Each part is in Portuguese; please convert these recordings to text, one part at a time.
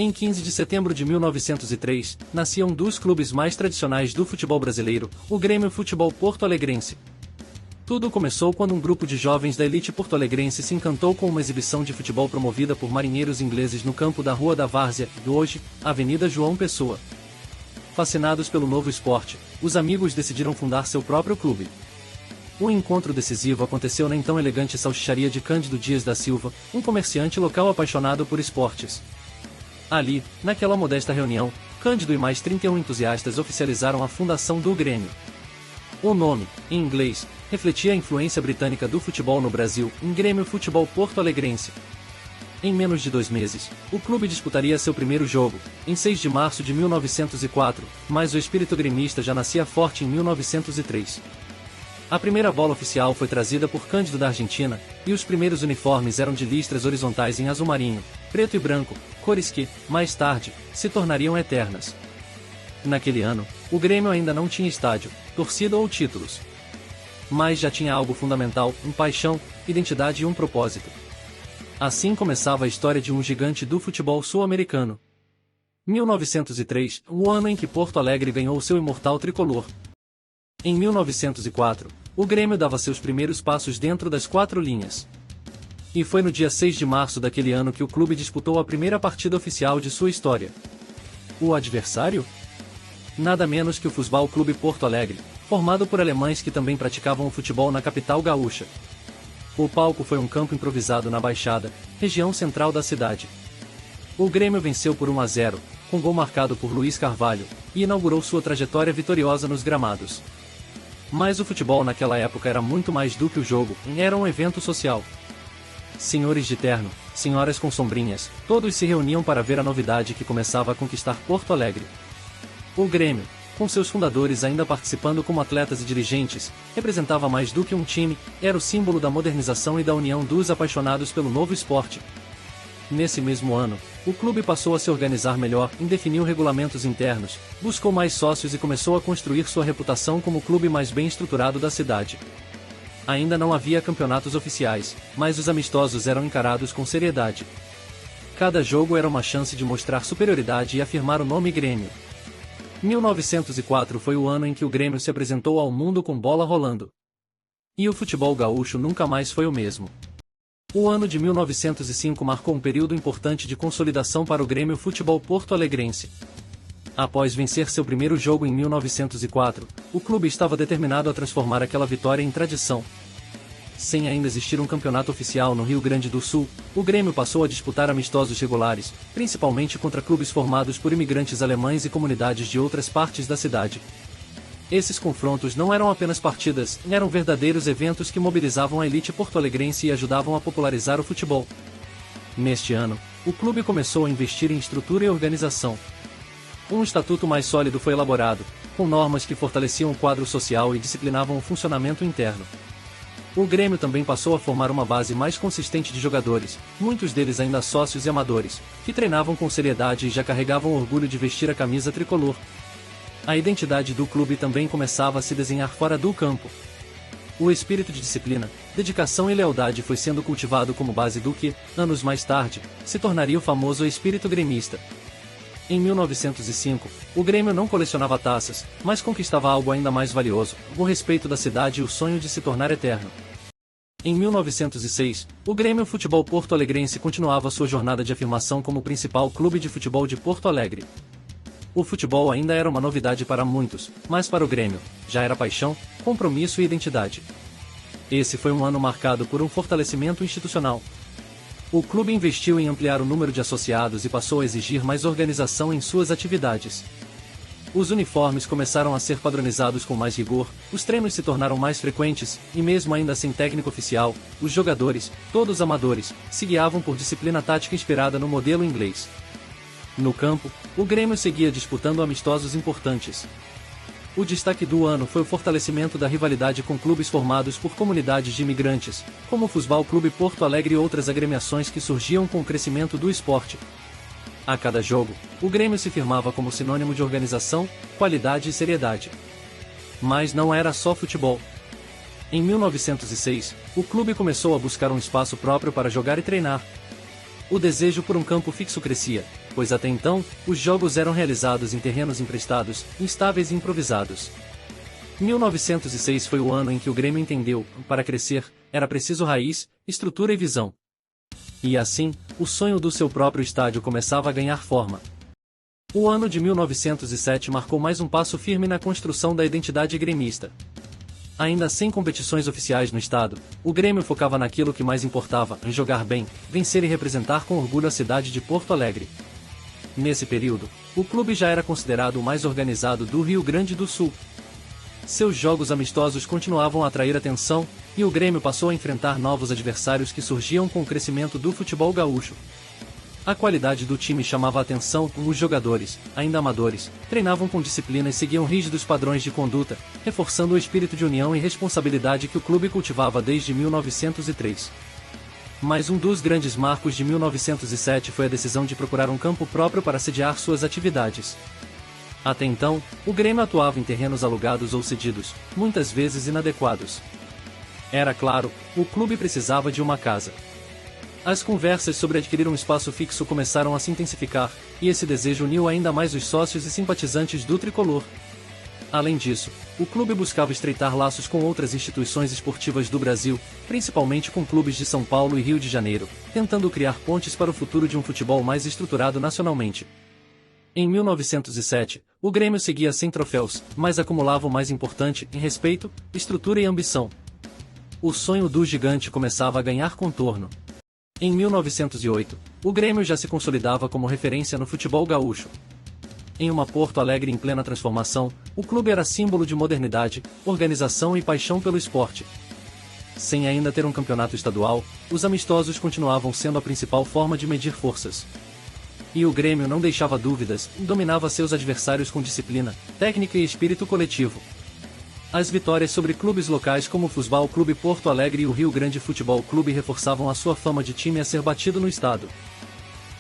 Em 15 de setembro de 1903, nascia um dos clubes mais tradicionais do futebol brasileiro, o Grêmio Futebol Porto-Alegrense. Tudo começou quando um grupo de jovens da elite porto-alegrense se encantou com uma exibição de futebol promovida por marinheiros ingleses no campo da Rua da Várzea, hoje, Avenida João Pessoa. Fascinados pelo novo esporte, os amigos decidiram fundar seu próprio clube. O encontro decisivo aconteceu na então elegante salsicharia de Cândido Dias da Silva, um comerciante local apaixonado por esportes. Ali, naquela modesta reunião, Cândido e mais 31 entusiastas oficializaram a fundação do Grêmio. O nome, em inglês, refletia a influência britânica do futebol no Brasil, em Grêmio Futebol Porto-Alegrense. Em menos de 2 meses, o clube disputaria seu primeiro jogo, em 6 de março de 1904, mas o espírito gremista já nascia forte em 1903. A primeira bola oficial foi trazida por Cândido da Argentina, e os primeiros uniformes eram de listras horizontais em azul marinho, preto e branco, cores que, mais tarde, se tornariam eternas. Naquele ano, o Grêmio ainda não tinha estádio, torcida ou títulos. Mas já tinha algo fundamental, paixão, identidade e um propósito. Assim começava a história de um gigante do futebol sul-americano. 1903, o ano em que Porto Alegre ganhou seu imortal tricolor. Em 1904, o Grêmio dava seus primeiros passos dentro das 4 linhas. E foi no dia 6 de março daquele ano que o clube disputou a primeira partida oficial de sua história. O adversário? Nada menos que o Futebol Clube Porto Alegre, formado por alemães que também praticavam o futebol na capital gaúcha. O palco foi um campo improvisado na Baixada, região central da cidade. O Grêmio venceu por 1-0, com gol marcado por Luiz Carvalho, e inaugurou sua trajetória vitoriosa nos gramados. Mas o futebol naquela época era muito mais do que o jogo, era um evento social. Senhores de terno, senhoras com sombrinhas, todos se reuniam para ver a novidade que começava a conquistar Porto Alegre. O Grêmio, com seus fundadores ainda participando como atletas e dirigentes, representava mais do que um time, era o símbolo da modernização e da união dos apaixonados pelo novo esporte. Nesse mesmo ano, o clube passou a se organizar melhor, definiu regulamentos internos, buscou mais sócios e começou a construir sua reputação como o clube mais bem estruturado da cidade. Ainda não havia campeonatos oficiais, mas os amistosos eram encarados com seriedade. Cada jogo era uma chance de mostrar superioridade e afirmar o nome Grêmio. 1904 foi o ano em que o Grêmio se apresentou ao mundo com bola rolando. E o futebol gaúcho nunca mais foi o mesmo. O ano de 1905 marcou um período importante de consolidação para o Grêmio Futebol Porto-Alegrense. Após vencer seu primeiro jogo em 1904, o clube estava determinado a transformar aquela vitória em tradição. Sem ainda existir um campeonato oficial no Rio Grande do Sul, o Grêmio passou a disputar amistosos regulares, principalmente contra clubes formados por imigrantes alemães e comunidades de outras partes da cidade. Esses confrontos não eram apenas partidas, eram verdadeiros eventos que mobilizavam a elite porto-alegrense e ajudavam a popularizar o futebol. Neste ano, o clube começou a investir em estrutura e organização. Um estatuto mais sólido foi elaborado, com normas que fortaleciam o quadro social e disciplinavam o funcionamento interno. O Grêmio também passou a formar uma base mais consistente de jogadores, muitos deles ainda sócios e amadores, que treinavam com seriedade e já carregavam o orgulho de vestir a camisa tricolor. A identidade do clube também começava a se desenhar fora do campo. O espírito de disciplina, dedicação e lealdade foi sendo cultivado como base do que, anos mais tarde, se tornaria o famoso espírito gremista. Em 1905, o Grêmio não colecionava taças, mas conquistava algo ainda mais valioso, o respeito da cidade e o sonho de se tornar eterno. Em 1906, o Grêmio Futebol Porto-Alegrense continuava sua jornada de afirmação como o principal clube de futebol de Porto Alegre. O futebol ainda era uma novidade para muitos, mas para o Grêmio, já era paixão, compromisso e identidade. Esse foi um ano marcado por um fortalecimento institucional. O clube investiu em ampliar o número de associados e passou a exigir mais organização em suas atividades. Os uniformes começaram a ser padronizados com mais rigor, os treinos se tornaram mais frequentes, e mesmo ainda sem técnico oficial, os jogadores, todos amadores, se guiavam por disciplina tática inspirada no modelo inglês. No campo, o Grêmio seguia disputando amistosos importantes. O destaque do ano foi o fortalecimento da rivalidade com clubes formados por comunidades de imigrantes, como o Futebol Clube Porto Alegre e outras agremiações que surgiam com o crescimento do esporte. A cada jogo, o Grêmio se firmava como sinônimo de organização, qualidade e seriedade. Mas não era só futebol. Em 1906, o clube começou a buscar um espaço próprio para jogar e treinar. O desejo por um campo fixo crescia, pois até então, os jogos eram realizados em terrenos emprestados, instáveis e improvisados. 1906 foi o ano em que o Grêmio entendeu, para crescer, era preciso raiz, estrutura e visão. E assim, o sonho do seu próprio estádio começava a ganhar forma. O ano de 1907 marcou mais um passo firme na construção da identidade gremista. Ainda sem competições oficiais no estado, o Grêmio focava naquilo que mais importava, em jogar bem, vencer e representar com orgulho a cidade de Porto Alegre. Nesse período, o clube já era considerado o mais organizado do Rio Grande do Sul. Seus jogos amistosos continuavam a atrair atenção, e o Grêmio passou a enfrentar novos adversários que surgiam com o crescimento do futebol gaúcho. A qualidade do time chamava a atenção, os jogadores, ainda amadores, treinavam com disciplina e seguiam rígidos padrões de conduta, reforçando o espírito de união e responsabilidade que o clube cultivava desde 1903. Mas um dos grandes marcos de 1907 foi a decisão de procurar um campo próprio para sediar suas atividades. Até então, o Grêmio atuava em terrenos alugados ou cedidos, muitas vezes inadequados. Era claro, o clube precisava de uma casa. As conversas sobre adquirir um espaço fixo começaram a se intensificar, e esse desejo uniu ainda mais os sócios e simpatizantes do tricolor. Além disso, o clube buscava estreitar laços com outras instituições esportivas do Brasil, principalmente com clubes de São Paulo e Rio de Janeiro, tentando criar pontes para o futuro de um futebol mais estruturado nacionalmente. Em 1907, o Grêmio seguia sem troféus, mas acumulava o mais importante em respeito, estrutura e ambição. O sonho do gigante começava a ganhar contorno. Em 1908, o Grêmio já se consolidava como referência no futebol gaúcho. Em uma Porto Alegre em plena transformação, o clube era símbolo de modernidade, organização e paixão pelo esporte. Sem ainda ter um campeonato estadual, os amistosos continuavam sendo a principal forma de medir forças. E o Grêmio não deixava dúvidas, dominava seus adversários com disciplina, técnica e espírito coletivo. As vitórias sobre clubes locais como o Futebol Clube Porto Alegre e o Rio Grande Futebol Clube reforçavam a sua fama de time a ser batido no estado.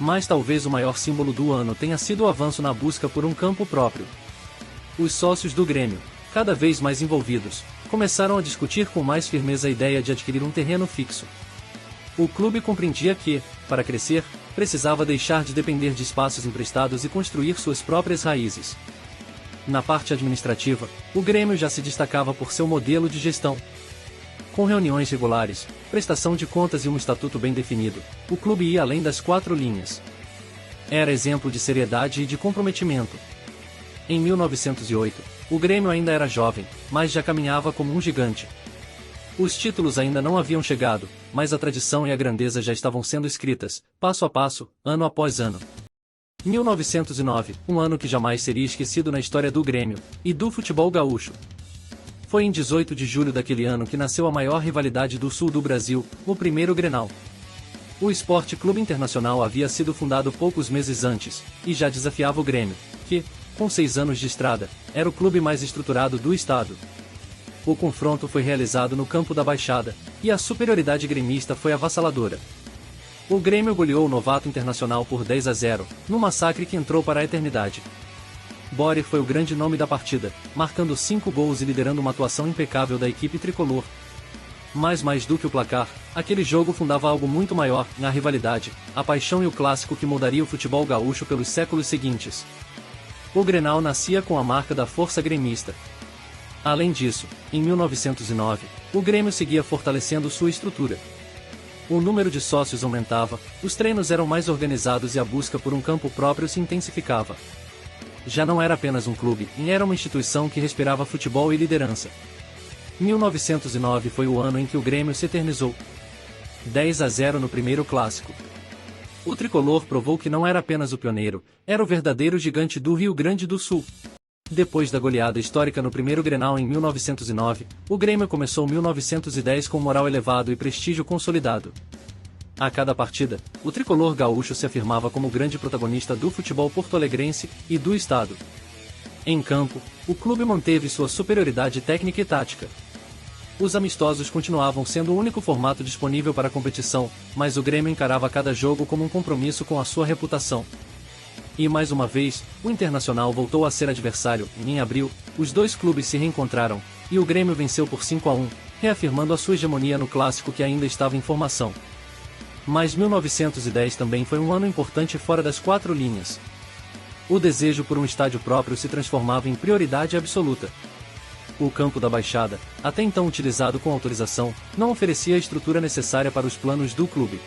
Mas talvez o maior símbolo do ano tenha sido o avanço na busca por um campo próprio. Os sócios do Grêmio, cada vez mais envolvidos, começaram a discutir com mais firmeza a ideia de adquirir um terreno fixo. O clube compreendia que, para crescer, precisava deixar de depender de espaços emprestados e construir suas próprias raízes. Na parte administrativa, o Grêmio já se destacava por seu modelo de gestão. Com reuniões regulares, prestação de contas e um estatuto bem definido, o clube ia além das 4 linhas. Era exemplo de seriedade e de comprometimento. Em 1908, o Grêmio ainda era jovem, mas já caminhava como um gigante. Os títulos ainda não haviam chegado, mas a tradição e a grandeza já estavam sendo escritas, passo a passo, ano após ano. 1909, um ano que jamais seria esquecido na história do Grêmio e do futebol gaúcho. Foi em 18 de julho daquele ano que nasceu a maior rivalidade do sul do Brasil, o primeiro Grenal. O Esporte Clube Internacional havia sido fundado poucos meses antes, e já desafiava o Grêmio, que, com 6 anos de estrada, era o clube mais estruturado do estado. O confronto foi realizado no campo da Baixada, e a superioridade gremista foi avassaladora. O Grêmio goleou o novato Internacional por 10-0, num massacre que entrou para a eternidade. Bori foi o grande nome da partida, marcando 5 gols e liderando uma atuação impecável da equipe tricolor. Mas mais do que o placar, aquele jogo fundava algo muito maior, na rivalidade, a paixão e o clássico que moldaria o futebol gaúcho pelos séculos seguintes. O Grenal nascia com a marca da força gremista. Além disso, em 1909, o Grêmio seguia fortalecendo sua estrutura. O número de sócios aumentava, os treinos eram mais organizados e a busca por um campo próprio se intensificava. Já não era apenas um clube, era uma instituição que respirava futebol e liderança. 1909 foi o ano em que o Grêmio se eternizou. 10-0 no primeiro clássico. O tricolor provou que não era apenas o pioneiro, era o verdadeiro gigante do Rio Grande do Sul. Depois da goleada histórica no primeiro Grenal em 1909, o Grêmio começou 1910 com moral elevado e prestígio consolidado. A cada partida, o tricolor gaúcho se afirmava como o grande protagonista do futebol porto-alegrense e do estado. Em campo, o clube manteve sua superioridade técnica e tática. Os amistosos continuavam sendo o único formato disponível para a competição, mas o Grêmio encarava cada jogo como um compromisso com a sua reputação. E mais uma vez, o Internacional voltou a ser adversário, e em abril, os dois clubes se reencontraram, e o Grêmio venceu por 5-1, reafirmando a sua hegemonia no clássico que ainda estava em formação. Mas 1910 também foi um ano importante fora das quatro linhas. O desejo por um estádio próprio se transformava em prioridade absoluta. O campo da Baixada, até então utilizado com autorização, não oferecia a estrutura necessária para os planos do clube.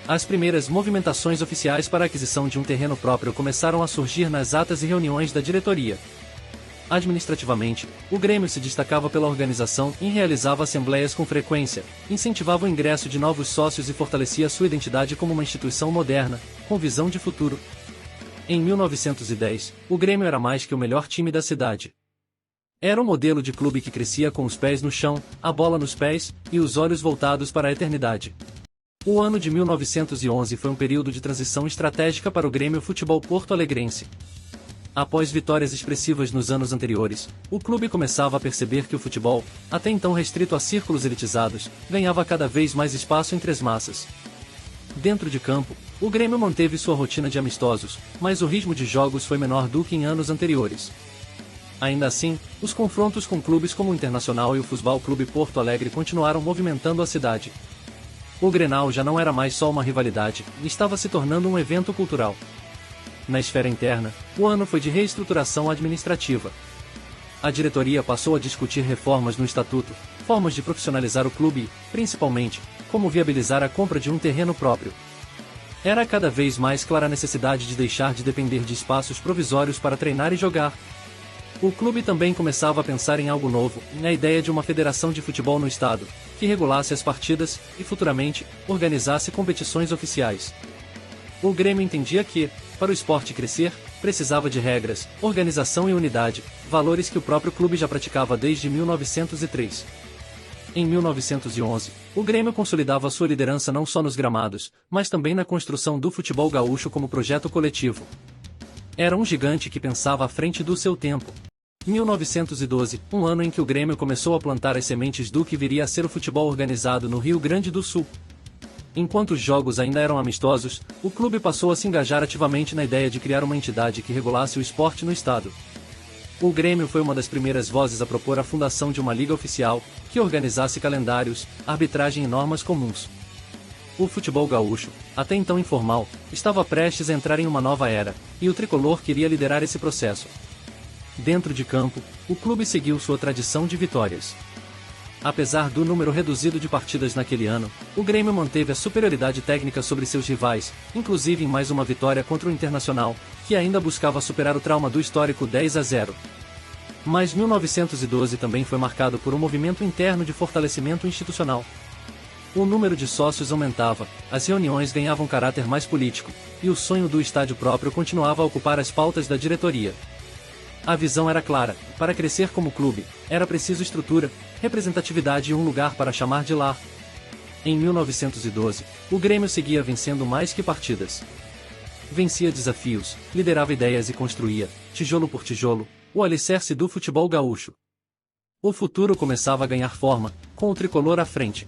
As primeiras movimentações oficiais para a aquisição de um terreno próprio começaram a surgir nas atas e reuniões da diretoria. Administrativamente, o Grêmio se destacava pela organização e realizava assembleias com frequência, incentivava o ingresso de novos sócios e fortalecia sua identidade como uma instituição moderna, com visão de futuro. Em 1910, o Grêmio era mais que o melhor time da cidade. Era um modelo de clube que crescia com os pés no chão, a bola nos pés e os olhos voltados para a eternidade. O ano de 1911 foi um período de transição estratégica para o Grêmio Futebol Porto-Alegrense. Após vitórias expressivas nos anos anteriores, o clube começava a perceber que o futebol, até então restrito a círculos elitizados, ganhava cada vez mais espaço entre as massas. Dentro de campo, o Grêmio manteve sua rotina de amistosos, mas o ritmo de jogos foi menor do que em anos anteriores. Ainda assim, os confrontos com clubes como o Internacional e o Futebol Clube Porto Alegre continuaram movimentando a cidade. O Grenal já não era mais só uma rivalidade, e estava se tornando um evento cultural. Na esfera interna, o ano foi de reestruturação administrativa. A diretoria passou a discutir reformas no estatuto, formas de profissionalizar o clube e, principalmente, como viabilizar a compra de um terreno próprio. Era cada vez mais clara a necessidade de deixar de depender de espaços provisórios para treinar e jogar. O clube também começava a pensar em algo novo, na ideia de uma federação de futebol no estado, que regulasse as partidas e, futuramente, organizasse competições oficiais. O Grêmio entendia que, para o esporte crescer, precisava de regras, organização e unidade, valores que o próprio clube já praticava desde 1903. Em 1911, o Grêmio consolidava sua liderança não só nos gramados, mas também na construção do futebol gaúcho como projeto coletivo. Era um gigante que pensava à frente do seu tempo. 1912, um ano em que o Grêmio começou a plantar as sementes do que viria a ser o futebol organizado no Rio Grande do Sul. Enquanto os jogos ainda eram amistosos, o clube passou a se engajar ativamente na ideia de criar uma entidade que regulasse o esporte no estado. O Grêmio foi uma das primeiras vozes a propor a fundação de uma liga oficial, que organizasse calendários, arbitragem e normas comuns. O futebol gaúcho, até então informal, estava prestes a entrar em uma nova era, e o tricolor queria liderar esse processo. Dentro de campo, o clube seguiu sua tradição de vitórias. Apesar do número reduzido de partidas naquele ano, o Grêmio manteve a superioridade técnica sobre seus rivais, inclusive em mais uma vitória contra o Internacional, que ainda buscava superar o trauma do histórico 10-0. Mas 1912 também foi marcado por um movimento interno de fortalecimento institucional. O número de sócios aumentava, as reuniões ganhavam caráter mais político, e o sonho do estádio próprio continuava a ocupar as pautas da diretoria. A visão era clara: para crescer como clube, era preciso estrutura, representatividade e um lugar para chamar de lar. Em 1912, o Grêmio seguia vencendo mais que partidas. Vencia desafios, liderava ideias e construía, tijolo por tijolo, o alicerce do futebol gaúcho. O futuro começava a ganhar forma, com o tricolor à frente.